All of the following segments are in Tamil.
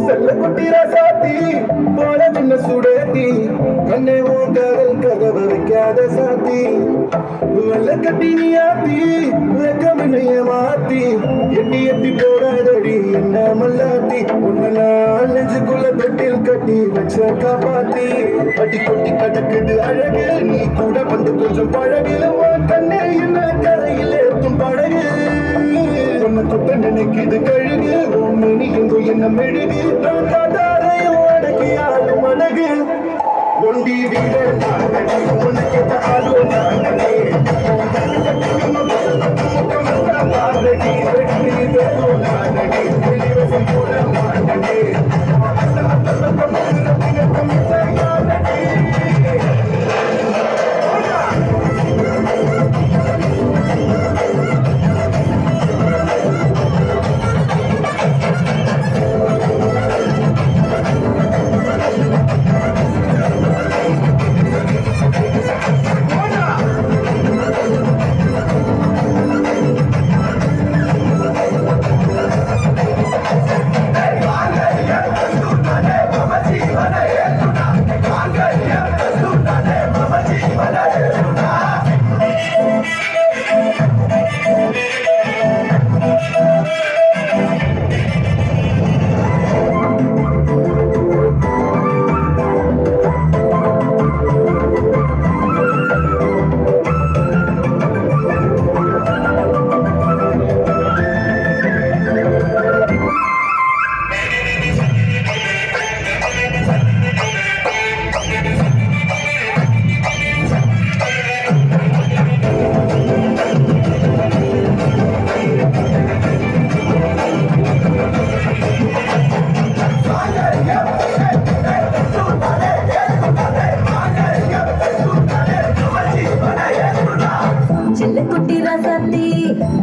செல்ல குட்டிர சாத்தி போல சின்ன சுடேத்தி கண்ணே உன் காதல் கதவை வைக்காத சாத்தி வெள்ள கட்டி நீ ஆத்தி வெக்கமினைய மாத்தி எட்டி எட்டி போடாதடி என்ன மல்லாத்தி உன்னை நான் நெஞ்சுக்குள்ள தொட்டில் கட்டி வச்ச காப்பாத்தி அடி கொட்டி கடக்குது அழகு நீ கூட வந்து கொஞ்சம் பழகு உன் கண்ணே என்ன கரையில் ஏற்றும் பழகு உன்னை தொட்ட நினைக்குது கழுகு உன் மினி எங்கும் என்ன மெழுகு நான் காட்டாரையும் அடக்கி ஆளும் அழகு ஒண்டி வீட உனக்கு ஆளும்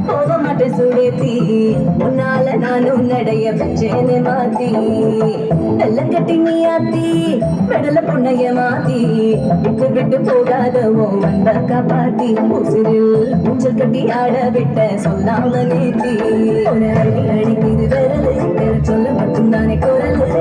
போக மாட்டே சுடேத்தி உன்னால நானும் நடைய பச்சேனே மாத்தி நல்ல கட்டி நீ ஆத்தி பெடல பொண்ணைய மாத்தி விட்டு விட்டு போகாதவோ வந்த காப்பாத்தி உசிரில் ஊஞ்சல் கட்டி ஆட விட்ட சொல்லாம நேத்தி அடிக்குது விரலு சொல்ல மட்டும் தானே குரலு